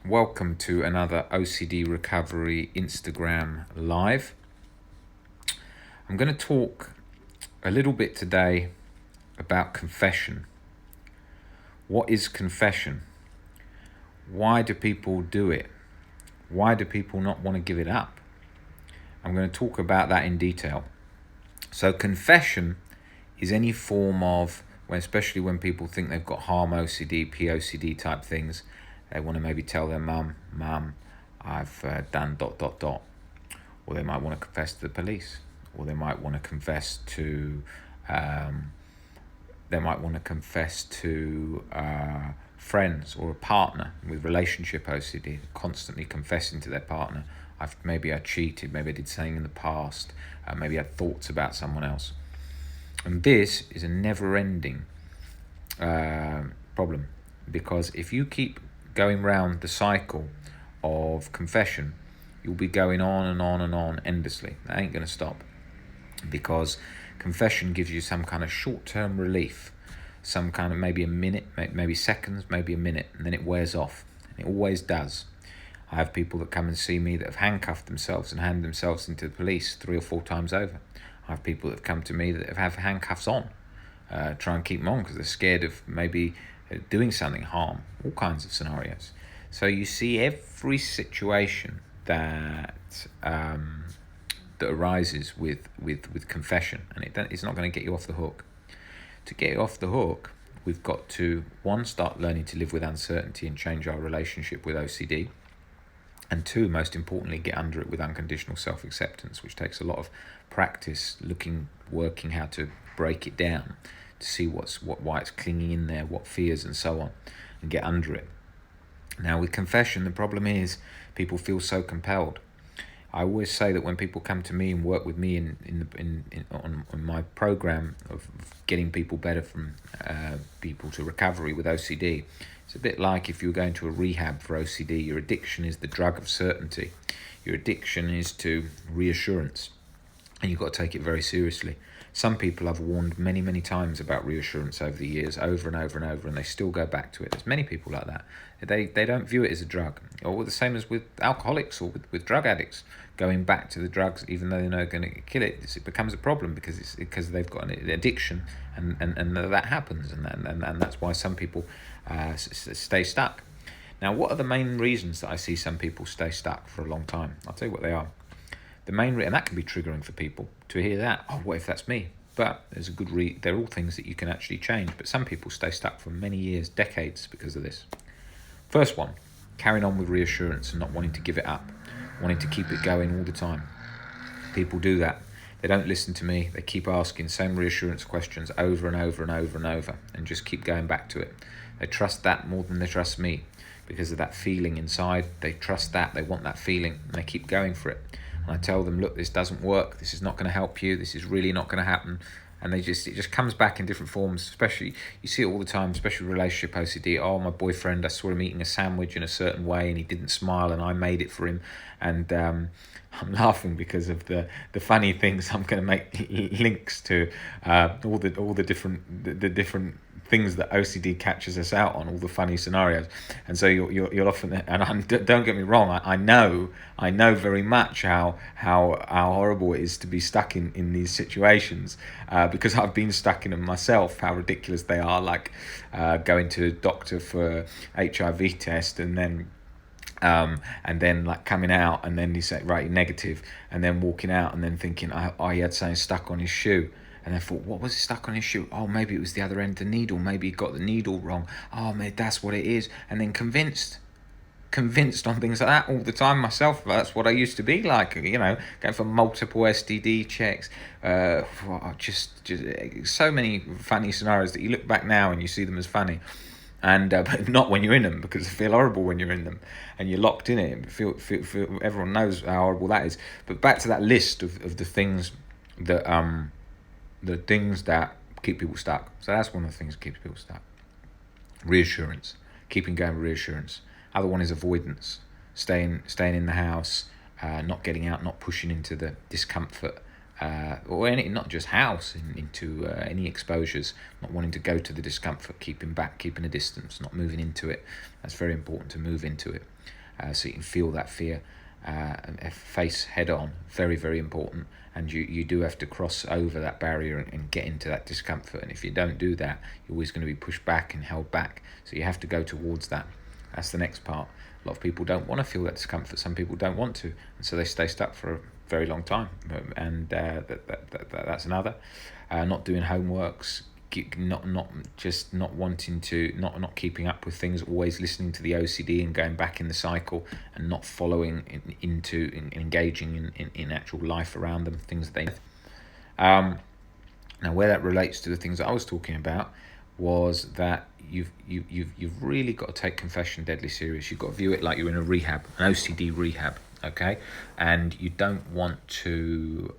Welcome to another OCD Recovery Instagram Live. I'm going to talk a little bit today about confession. What is confession? Why do people do it? Why do people not want to give it up? I'm going to talk about that in detail. So confession is any form of, especially when people think they've got harm OCD, POCD type things, they want to maybe tell their mum, I've done ... Or they might want to confess to the police, or they might want to confess to friends or a partner with relationship OCD, constantly confessing to their partner. Maybe I cheated, maybe I did something in the past, maybe I had thoughts about someone else. And this is a never-ending problem, because if you keep going round the cycle of confession, you'll be going on and on and on endlessly. That ain't going to stop, because confession gives you some kind of short-term relief, some kind of maybe a minute, maybe seconds, maybe a minute, and then it wears off. It always does. I have people that come and see me that have handcuffed themselves and handed themselves into the police 3 or 4 times over. I have people that have come to me that have handcuffs on, try and keep them on because they're scared of maybe doing something, harm, all kinds of scenarios. So you see every situation that arises with confession, and it's not going to get you off the hook. To get you off the hook, we've got to, one, start learning to live with uncertainty and change our relationship with OCD. And 2, most importantly, get under it with unconditional self-acceptance, which takes a lot of practice, working how to break it down, to see why it's clinging in there, what fears and so on, and get under it. Now, with confession, the problem is people feel so compelled. I always say that when people come to me and work with me on my program of getting people better from people to recovery with OCD, it's a bit like if you were going to a rehab for OCD. Your addiction is the drug of certainty. Your addiction is to reassurance, and you've got to take it very seriously. Some people I've warned many, many times about reassurance over the years, over and over and over, and they still go back to it. There's many people like that. They don't view it as a drug, or the same as with alcoholics or with drug addicts, going back to the drugs even though they know they're going to kill it. It becomes a problem because they've got an addiction, and that happens, and that's why some people stay stuck. Now, what are the main reasons that I see some people stay stuck for a long time? I'll tell you what they are. The main and that can be triggering for people to hear that. Oh, what if that's me? But there's a good they're all things that you can actually change. But some people stay stuck for many years, decades, because of this. First one, carrying on with reassurance and not wanting to give it up, wanting to keep it going all the time. People do that. They don't listen to me. They keep asking same reassurance questions over and over and over and over, and just keep going back to it. They trust that more than they trust me because of that feeling inside. They trust that. They want that feeling, and they keep going for it. And I tell them, look, this doesn't work. This is not going to help you. This is really not going to happen. And it just comes back in different forms. Especially, you see it all the time, especially relationship OCD. Oh, my boyfriend, I saw him eating a sandwich in a certain way and he didn't smile and I made it for him. And I'm laughing because of the funny things. I'm going to make links to all the different things that OCD catches us out on, all the funny scenarios. And so you'll often, and don't get me wrong, I know very much how horrible it is to be stuck in these situations, because I've been stuck in them myself, how ridiculous they are, like going to a doctor for HIV test and then like coming out and then he say, right, you're negative, and then walking out and then thinking, he had something stuck on his shoe. And I thought, what was stuck on his shoe? Oh, maybe it was the other end of the needle. Maybe he got the needle wrong. Oh, maybe that's what it is. And then convinced on things like that all the time myself. That's what I used to be like, going for multiple STD checks. Just so many funny scenarios that you look back now and you see them as funny. And but not when you're in them, because they feel horrible when you're in them and you're locked in it. Feel everyone knows how horrible that is. But back to that list of the things that keep people stuck. So that's one of the things that keeps people stuck. Reassurance, keeping going with reassurance. Other one is avoidance, staying in the house, not getting out, not pushing into the discomfort, or any, not just house, into any exposures, not wanting to go to the discomfort, keeping back, keeping a distance, not moving into it. That's very important, to move into it, so you can feel that fear and face head on. Very, very important. And you do have to cross over that barrier and get into that discomfort. And if you don't do that, you're always going to be pushed back and held back. So you have to go towards that. That's the next part. A lot of people don't want to feel that discomfort. Some people don't want to, and so they stay stuck for a very long time. And that's another. Not doing homeworks, not wanting to, not keeping up with things, always listening to the OCD and going back in the cycle, and not following into engaging in actual life around them, things that they. Now, where that relates to the things that I was talking about was that you've really got to take confession deadly serious. You've got to view it like you're in a rehab, an OCD rehab, okay? And you don't want to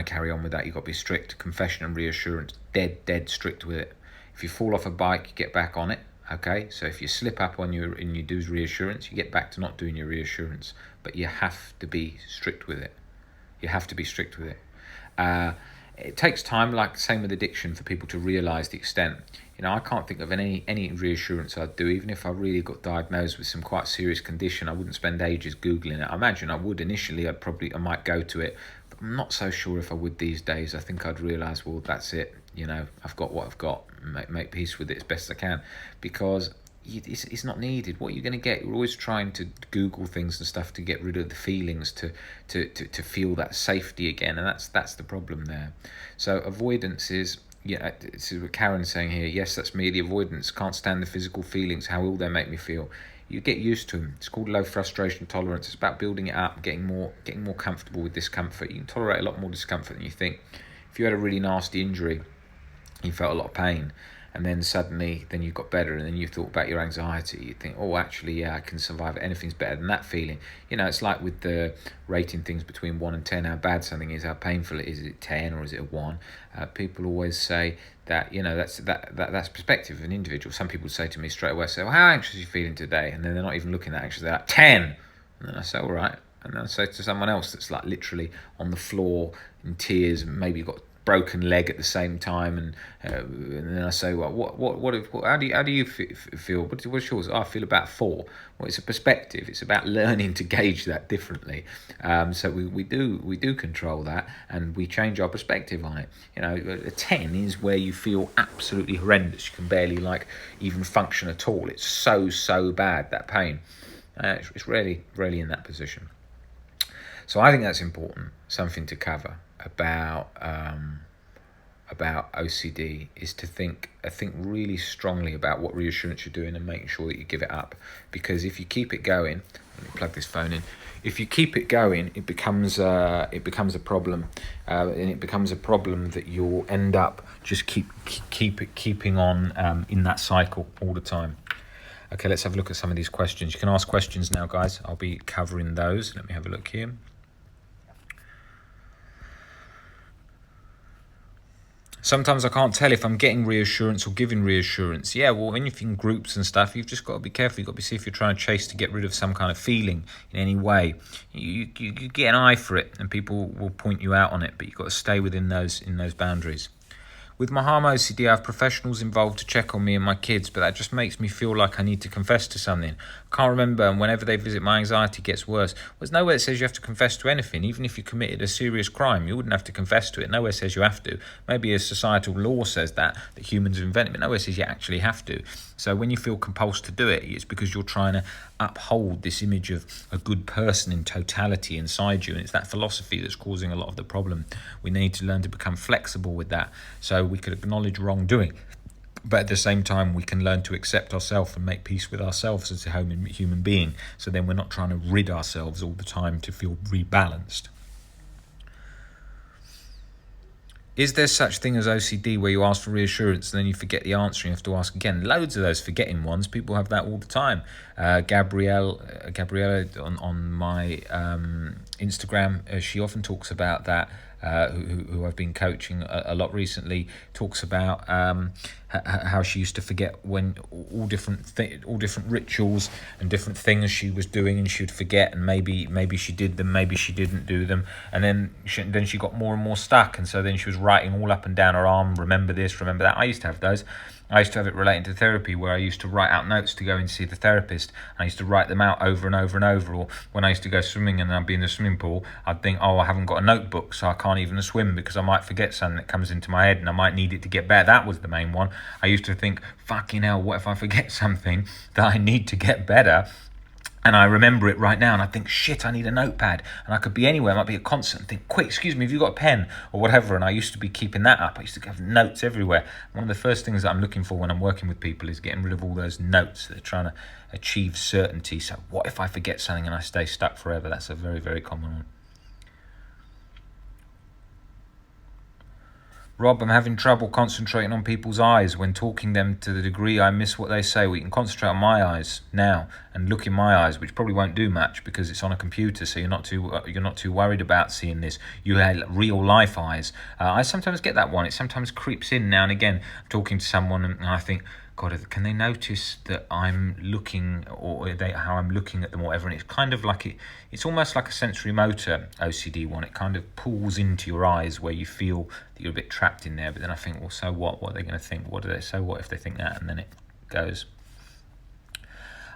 carry on with that. You've got to be strict. Confession and reassurance, dead strict with it. If you fall off a bike, you get back on it, okay? So if you slip up on and you do reassurance, you get back to not doing your reassurance. But you have to be strict with it. You have to be strict with it. It takes time, like same with addiction, for people to realise the extent. I can't think of any reassurance I'd do, even if I really got diagnosed with some quite serious condition. I wouldn't spend ages Googling it. I imagine I would initially. I might go to it, but I'm not so sure if I would these days. I think I'd realise, well, that's it. I've got what I've got. Make peace with it as best I can, because it's not needed. What are you going to get? You're always trying to Google things and stuff to get rid of the feelings, to feel that safety again, and that's the problem there. So avoidance is, this is what Karen's saying here. Yes, that's me. The avoidance, can't stand the physical feelings. How will they make me feel? You get used to them. It's called low frustration tolerance. It's about building it up, getting more comfortable with discomfort. You can tolerate a lot more discomfort than you think. If you had a really nasty injury, you felt a lot of pain, and then suddenly you got better, and then you thought about your anxiety. You think, oh, actually, yeah, I can survive it. Anything's better than that feeling. It's like with the rating things between 1 and 10, how bad something is, how painful it is. Is it 10 or is it a 1? People always say that, that's perspective of an individual. Some people say to me straight away, say, well, how anxious are you feeling today? And then they're not even looking that anxious. They're like, 10. And then I say, all right. And then I say to someone else that's like literally on the floor in tears, and maybe got broken leg at the same time, and then I say, well, how do you feel? What's yours? I feel about 4. Well, it's a perspective. It's about learning to gauge that differently. So we do control that, and we change our perspective on it. A 10 is where you feel absolutely horrendous. You can barely even function at all. It's so bad, that pain. It's really in that position. So I think that's important, something to cover about OCD, is to think really strongly about what reassurance you're doing and making sure that you give it up. Because if you keep it going, let me plug this phone in. If you keep it going, it becomes a problem, and it becomes a problem that you'll end up just keeping on in that cycle all the time. Okay, let's have a look at some of these questions. You can ask questions now, guys. I'll be covering those. Let me have a look here. Sometimes I can't tell if I'm getting reassurance or giving reassurance. Yeah, well, when you're in groups and stuff, you've just got to be careful. You've got to see if you're trying to chase to get rid of some kind of feeling in any way. You get an eye for it, and people will point you out on it, but you've got to stay within those boundaries. With my harm OCD, I have professionals involved to check on me and my kids, but that just makes me feel like I need to confess to something. I can't remember, and whenever they visit, my anxiety gets worse. There's nowhere that says you have to confess to anything. Even if you committed a serious crime, you wouldn't have to confess to it. Nowhere says you have to. Maybe a societal law says that humans have invented, but nowhere says you actually have to. So when you feel compulsed to do it, it's because you're trying to uphold this image of a good person in totality inside you, and it's that philosophy that's causing a lot of the problem. We need to learn to become flexible with that, so we could acknowledge wrongdoing, but at the same time we can learn to accept ourselves and make peace with ourselves as a human being, so then we're not trying to rid ourselves all the time to feel rebalanced. Is there such thing as OCD where you ask for reassurance and then you forget the answer and you have to ask again? Loads of those forgetting ones. People have that all the time. Gabriella on my Instagram, she often talks about that. Who I've been coaching a lot recently, talks about how she used to forget when all different rituals and different things she was doing, and she would forget, and maybe she did them, maybe she didn't do them, and then she got more and more stuck, and so then she was writing all up and down her arm, remember this, remember that. I used to have those. I used to have it relating to therapy, where I used to write out notes to go and see the therapist. I used to write them out over and over and over. Or when I used to go swimming and I'd be in the swimming pool, I'd think, I haven't got a notebook, so I can't even swim because I might forget something that comes into my head and I might need it to get better. That was the main one. I used to think, fucking hell, what if I forget something that I need to get better? And I remember it right now, and I think, shit, I need a notepad. And I could be anywhere, I might be a concert, and think, quick, excuse me, have you got a pen? Or whatever. And I used to be keeping that up. I used to have notes everywhere. One of the first things that I'm looking for when I'm working with people is getting rid of all those notes. They're trying to achieve certainty. So what if I forget something and I stay stuck forever? That's a very, very common one. Rob, I'm having trouble concentrating on people's eyes when talking them to the degree I miss what they say. We can concentrate on my eyes now and look in my eyes, which probably won't do much because it's on a computer, so you're not too worried about seeing this. You have real life eyes. I sometimes get that one. It sometimes creeps in now and again. I'm talking to someone and I think, God, can they notice that I'm looking, or how I'm looking at them, or whatever? And it's kind of like it's almost like a sensory motor OCD one. It kind of pulls into your eyes where you feel that you're a bit trapped in there. But then I think, well, so what? What are they going to think? What do they? So what if they think that? And then it goes.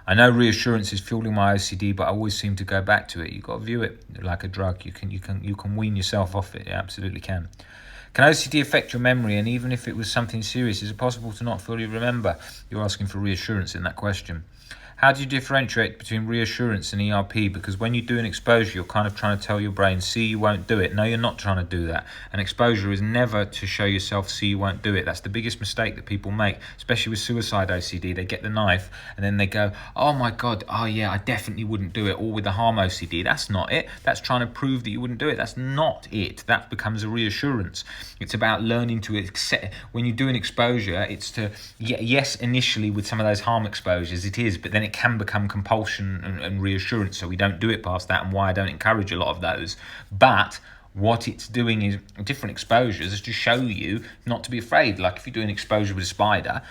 I know reassurance is fueling my OCD, but I always seem to go back to it. You've got to view it like a drug. You can wean yourself off it. You absolutely can. Can OCD affect your memory? And even if it was something serious, is it possible to not fully remember? You're asking for reassurance in that question. How do you differentiate between reassurance and ERP? Because when you do an exposure, you're kind of trying to tell your brain, see, you won't do it. No, you're not trying to do that. An exposure is never to show yourself, see, you won't do it. That's the biggest mistake that people make, especially with suicide OCD. They get the knife and then they go, oh my God, oh yeah, I definitely wouldn't do it. Or with the harm OCD, that's not it. That's trying to prove that you wouldn't do it. That's not it. That becomes a reassurance. It's about learning to accept. When you do an exposure, it's to, yes, initially with some of those harm exposures, it is, but then it can become compulsion and reassurance, so we don't do it past that, and why I don't encourage a lot of those. But what it's doing is different exposures is to show you not to be afraid. Like if you're doing exposure with a spider,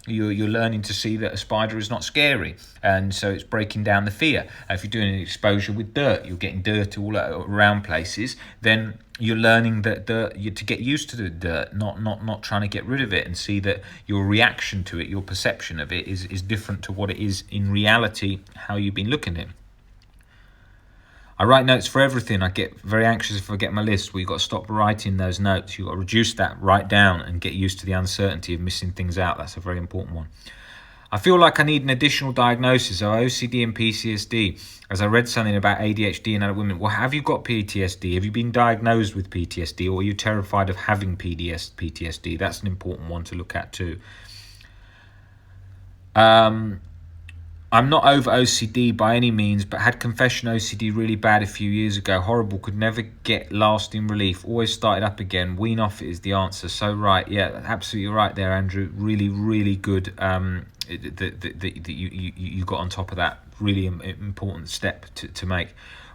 you're learning to see that a spider is not scary, and so it's breaking down the fear. If you're doing an exposure with dirt, you're getting dirt all around places, then you're learning that to get used to the dirt, not trying to get rid of it, and see that your reaction to it, your perception of it is different to what it is in reality, how you've been looking at it. I write notes for everything. I get very anxious if I get my list. Well, you've got to stop writing those notes. You've got to reduce that, write down, and get used to the uncertainty of missing things out. That's a very important one. I feel like I need an additional diagnosis of OCD and PTSD, as I read something about ADHD in adult women. Well, have you got PTSD? Have you been diagnosed with PTSD, or are you terrified of having PTSD? That's an important one to look at too. I'm not over OCD by any means, but had confession OCD really bad a few years ago. Horrible, could never get lasting relief. Always started up again. Wean off it is the answer. So right, yeah, absolutely right there, Andrew. Really, really good that you got on top of that. Really important step to make.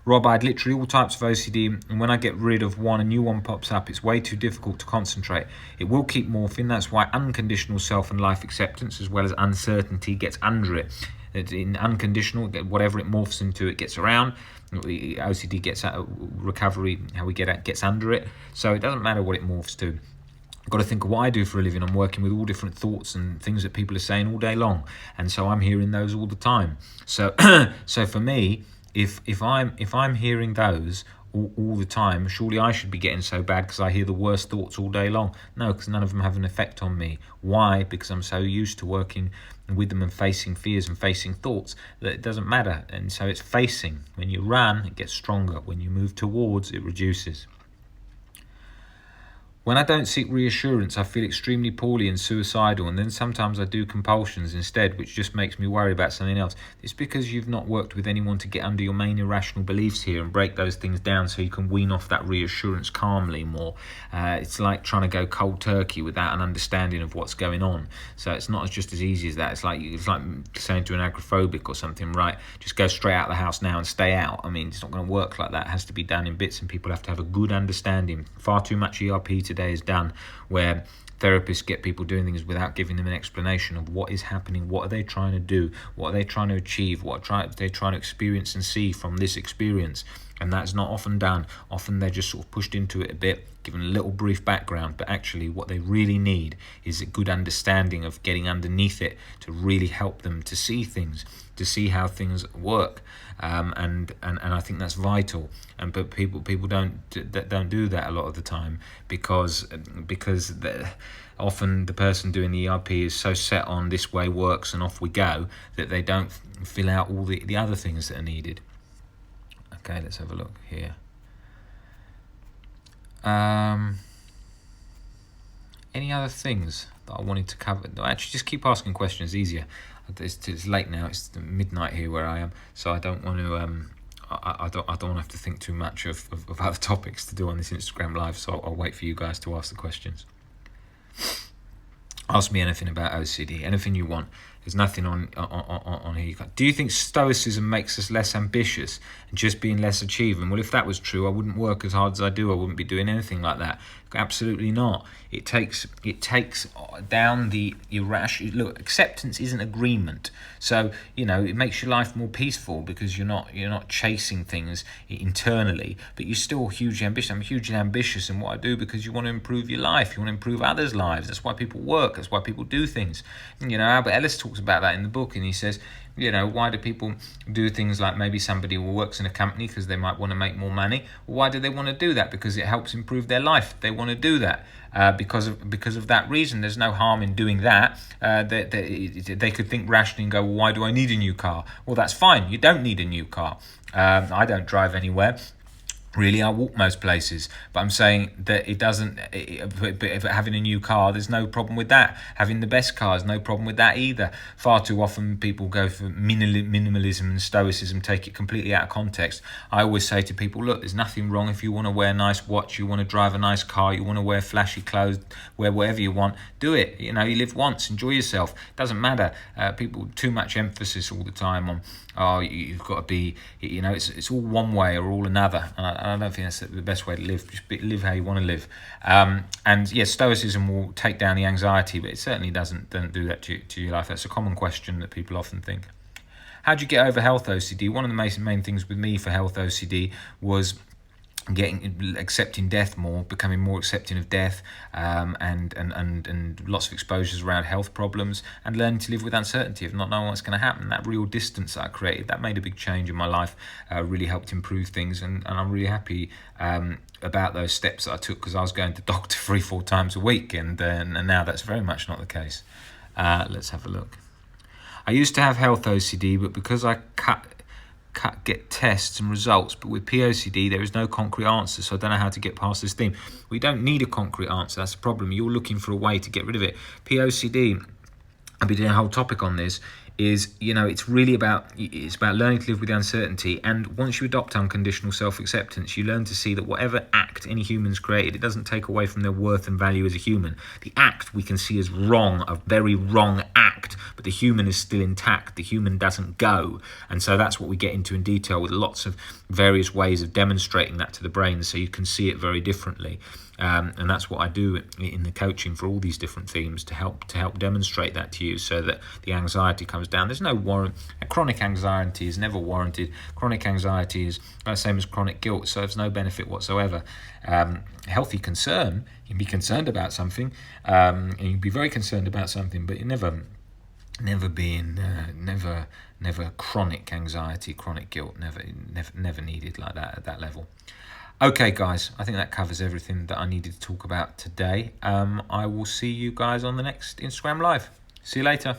Rob, I had literally all types of OCD, and when I get rid of one, a new one pops up. It's way too difficult to concentrate. It will keep morphing. That's why unconditional self and life acceptance, as well as uncertainty, gets under it. In unconditional, whatever it morphs into, it gets around. The OCD gets out, recovery, how we get at, gets under it. So it doesn't matter what it morphs to. I've got to think of what I do for a living. I'm working with all different thoughts and things that people are saying all day long, and so I'm hearing those all the time. So, so for me, if I'm hearing those all the time, surely I should be getting so bad because I hear the worst thoughts all day long. No, because none of them have an effect on me. Why? Because I'm so used to working with them and facing fears and facing thoughts that it doesn't matter. And so it's facing. When you run, it gets stronger. When you move towards, it reduces. When I don't seek reassurance, I feel extremely poorly and suicidal, and then sometimes I do compulsions instead, which just makes me worry about something else. It's because you've not worked with anyone to get under your main irrational beliefs here and break those things down so you can wean off that reassurance calmly more. It's like trying to go cold turkey without an understanding of what's going on. So it's not just as easy as that. It's like saying to an agoraphobic or something, right, just go straight out of the house now and stay out. I mean, it's not going to work like that. It has to be done in bits, and people have to have a good understanding. Far too much ERP today is done where therapists get people doing things without giving them an explanation of what is happening, what are they trying to do, what are they trying to achieve, what are they trying to experience and see from this experience. And that's not often done. Often they're just sort of pushed into it a bit, given a little brief background, but actually what they really need is a good understanding of getting underneath it to really help them to see things, to see how things work. And I think that's vital. But people don't do that a lot of the time because often the person doing the ERP is so set on this way works and off we go that they don't fill out all the other things that are needed. Okay, let's have a look here. Any other things that I wanted to cover? No, actually, just keep asking questions. Easier. It's late now. It's midnight here where I am, so I don't want to. I don't want to have to think too much of other topics to do on this Instagram live. So I'll wait for you guys to ask the questions. Ask me anything about OCD, anything you want. There's nothing on here. Do you think Stoicism makes us less ambitious and just being less achieving? Well, if that was true, I wouldn't work as hard as I do. I wouldn't be doing anything like that. Absolutely not. It takes down the irrational. Look, acceptance isn't agreement. So it makes your life more peaceful because you're not chasing things internally, but you're still hugely ambitious. I'm hugely ambitious in what I do because you want to improve your life. You want to improve others' lives. That's why people work. That's why people do things. Albert Ellis talks about that in the book, and he says, why do people do things like maybe somebody who works in a company because they might want to make more money? Well, why do they want to do that? Because it helps improve their life. They want to do that because of that reason. There's no harm in doing that. They could think rationally and go, well, why do I need a new car? Well, that's fine. You don't need a new car. I don't drive anywhere. Really, I walk most places, but I'm saying that it doesn't. But if having a new car, there's no problem with that. Having the best car is no problem with that either. Far too often, people go for minimalism and stoicism, take it completely out of context. I always say to people, look, there's nothing wrong if you want to wear a nice watch, you want to drive a nice car, you want to wear flashy clothes, wear whatever you want. Do it. You live once, enjoy yourself. It doesn't matter. People too much emphasis all the time on, you've got to be. It's all one way or all another. I don't think that's the best way to live. Just live how you want to live. And yes, Stoicism will take down the anxiety, but it certainly doesn't do that to your life. That's a common question that people often think. How do you get over health OCD? One of the main things with me for health OCD was accepting death more, becoming more accepting of death, and lots of exposures around health problems, and learning to live with uncertainty of not knowing what's going to happen. That real distance that I created, that made a big change in my life, really helped improve things, and I'm really happy about those steps that I took, because I was going to the doctor 3-4 times a week, and now that's very much not the case. Let's have a look. I used to have health OCD, but because I get tests and results, but with POCD there is no concrete answer, so I don't know how to get past this theme. We don't need a concrete answer. That's the problem. You're looking for a way to get rid of it. POCD, I've been doing a whole topic on this, is it's really about learning to live with the uncertainty. And once you adopt unconditional self-acceptance, you learn to see that whatever act any human's created, it doesn't take away from their worth and value as a human. The act we can see as wrong, a very wrong act, but the human is still intact. The human doesn't go. And so that's what we get into in detail, with lots of various ways of demonstrating that to the brain, so you can see it very differently. And that's what I do in the coaching for all these different themes, to help demonstrate that to you, so that the anxiety comes down. There's no warrant. Chronic anxiety is never warranted. Chronic anxiety is the same as chronic guilt, so there's no benefit whatsoever. Healthy concern, you can be concerned about something, and you can be very concerned about something, but you never chronic anxiety, chronic guilt, never needed like that at that level. Okay, guys, I think that covers everything that I needed to talk about today. I will see you guys on the next Instagram Live. See you later.